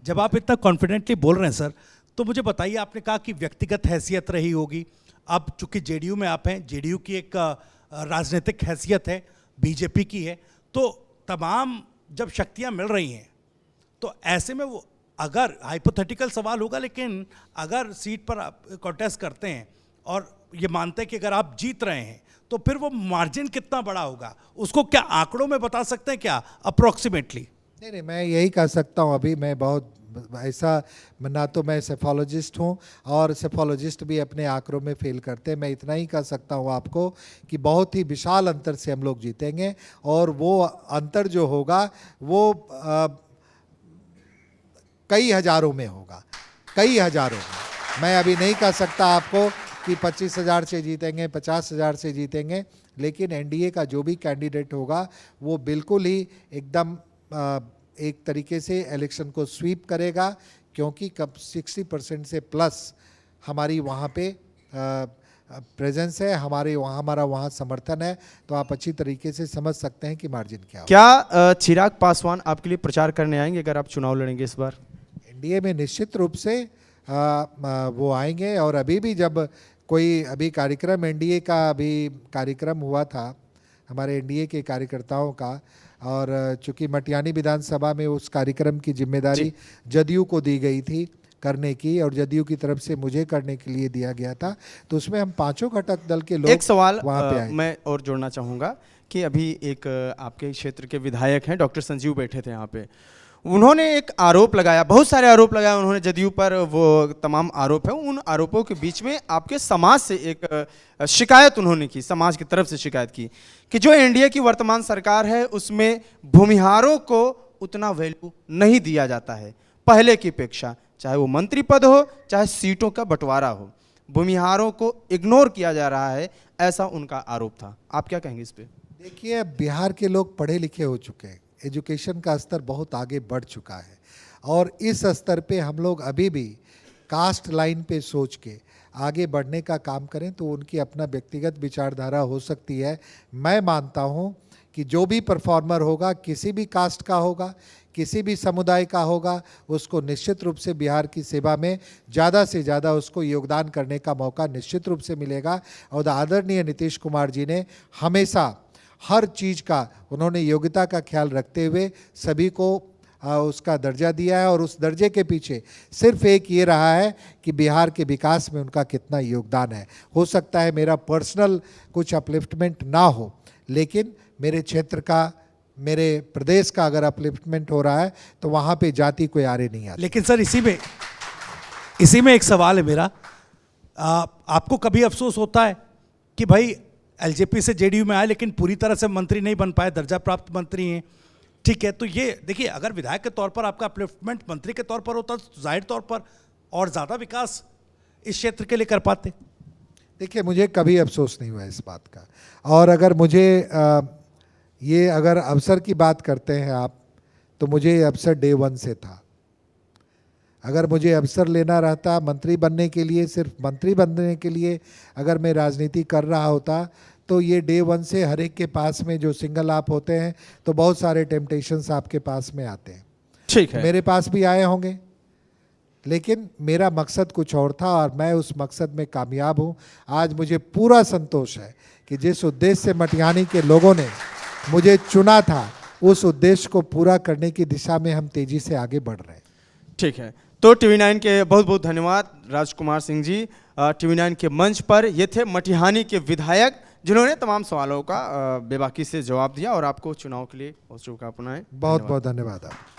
जब आप इतना कॉन्फिडेंटली बोल रहे हैं सर, तो मुझे बताइए, आपने कहा कि व्यक्तिगत हैसियत रही होगी। अब चूंकि जेडीयू में आप हैं, जेडीयू की एक राजनीतिक हैसियत है, बीजेपी की है, तो तमाम जब शक्तियां मिल रही हैं, तो ऐसे में वो, अगर हाइपोथेटिकल सवाल होगा, लेकिन अगर सीट पर आप कॉन्टेस्ट करते हैं और ये मानते हैं कि अगर आप जीत रहे हैं, तो फिर वो मार्जिन कितना बड़ा होगा, उसको क्या आंकड़ों में बता सकते हैं क्या अप्रोक्सीमेटली? नहीं, मैं यही कह सकता हूँ। अभी मैं बहुत ऐसा, ना तो मैं सेफोलॉजिस्ट हूँ और सेफोलॉजिस्ट भी अपने आंकड़ों में फेल करते हैं। मैं इतना ही कह सकता हूँ आपको कि बहुत ही विशाल अंतर से हम लोग जीतेंगे, और वो अंतर जो होगा वो कई हजारों में होगा, कई हजारों में। मैं अभी नहीं कह सकता आपको कि 25,000 से जीतेंगे, 50,000 से जीतेंगे, लेकिन एनडीए का जो भी कैंडिडेट होगा वो बिल्कुल ही एकदम एक तरीके से इलेक्शन को स्वीप करेगा, क्योंकि कब 60% से प्लस हमारी वहाँ पे प्रेजेंस है, हमारा वहाँ समर्थन है। तो आप अच्छी तरीके से समझ सकते हैं कि मार्जिन क्या होगा। क्या चिराग पासवान आपके लिए प्रचार करने आएंगे अगर आप चुनाव लड़ेंगे इस बार? एनडीए में निश्चित रूप से वो आएंगे। और अभी भी जब कोई अभी कार्यक्रम, एनडीए का अभी कार्यक्रम हुआ था हमारे एनडीए के कार्यकर्ताओं का, और चूंकि मटियानी विधानसभा में उस कार्यक्रम की जिम्मेदारी जदयू को दी गई थी करने की, और जदयू की तरफ से मुझे करने के लिए दिया गया था, तो उसमें हम पांचों घटक दल के लोग एक सवाल वहाँ पे आए। मैं और जोड़ना चाहूँगा कि अभी एक आपके क्षेत्र के विधायक हैं डॉक्टर संजीव बैठे थे यहाँ पे, उन्होंने एक आरोप लगाया, बहुत सारे आरोप लगाए उन्होंने जदयू पर, वो तमाम आरोप है। उन आरोपों के बीच में आपके समाज से एक शिकायत उन्होंने की, समाज की तरफ से शिकायत की कि जो एनडीए की वर्तमान सरकार है उसमें भूमिहारों को उतना वैल्यू नहीं दिया जाता है पहले की अपेक्षा, चाहे वो मंत्री पद हो चाहे सीटों का बंटवारा हो, भूमिहारों को इग्नोर किया जा रहा है, ऐसा उनका आरोप था। आप क्या कहेंगे इस पे? देखिए, बिहार के लोग पढ़े लिखे हो चुके हैं, एजुकेशन का स्तर बहुत आगे बढ़ चुका है, और इस स्तर पे हम लोग अभी भी कास्ट लाइन पे सोच के आगे बढ़ने का काम करें तो उनकी अपना व्यक्तिगत विचारधारा हो सकती है। मैं मानता हूँ कि जो भी परफॉर्मर होगा, किसी भी कास्ट का होगा, किसी भी समुदाय का होगा, उसको निश्चित रूप से बिहार की सेवा में ज़्यादा से ज़्यादा उसको योगदान करने का मौका निश्चित रूप से मिलेगा। और आदरणीय नीतीश कुमार जी ने हमेशा हर चीज़ का, उन्होंने योग्यता का ख्याल रखते हुए सभी को उसका दर्जा दिया है, और उस दर्जे के पीछे सिर्फ एक ये रहा है कि बिहार के विकास में उनका कितना योगदान है। हो सकता है मेरा पर्सनल कुछ अपलिफ्टमेंट ना हो, लेकिन मेरे क्षेत्र का, मेरे प्रदेश का अगर अपलिफ्टमेंट हो रहा है तो वहाँ पे जाति कोई आरे नहीं आती। लेकिन सर, इसी में एक सवाल है मेरा, आपको कभी अफसोस होता है कि भाई एलजेपी से जेडीयू में आए लेकिन पूरी तरह से मंत्री नहीं बन पाए, दर्जा प्राप्त मंत्री हैं, ठीक है, तो ये देखिए, अगर विधायक के तौर पर आपका अपलिफ्टमेंट मंत्री के तौर पर होता तो जाहिर तौर पर और ज़्यादा विकास इस क्षेत्र के लिए कर पाते। देखिए, मुझे कभी अफसोस नहीं हुआ इस बात का, और अगर मुझे ये अगर अवसर की बात करते हैं आप, तो मुझे ये अवसर डे 1 से था। अगर मुझे अवसर लेना रहता मंत्री बनने के लिए, सिर्फ मंत्री बनने के लिए अगर मैं राजनीति कर रहा होता, तो ये डे 1 से हर एक के पास में जो सिंगल आप होते हैं तो बहुत सारे टेम्पटेशंस आपके पास में आते हैं। ठीक है, मेरे पास भी आए होंगे, लेकिन मेरा मकसद कुछ और था और मैं उस मकसद में कामयाब हूँ। आज मुझे पूरा संतोष है कि जिस उद्देश्य से मटिहानी के लोगों ने मुझे चुना था, उस उद्देश्य को पूरा करने की दिशा में हम तेजी से आगे बढ़ रहे हैं। ठीक है, तो टीवी9 के बहुत बहुत धन्यवाद राजकुमार सिंह जी। टीवी9 के मंच पर ये थे मटिहानी के विधायक, जिन्होंने तमाम सवालों का बेबाकी से जवाब दिया, और आपको चुनाव के लिए बहुत शुभकामनाएं। बहुत बहुत धन्यवाद आप।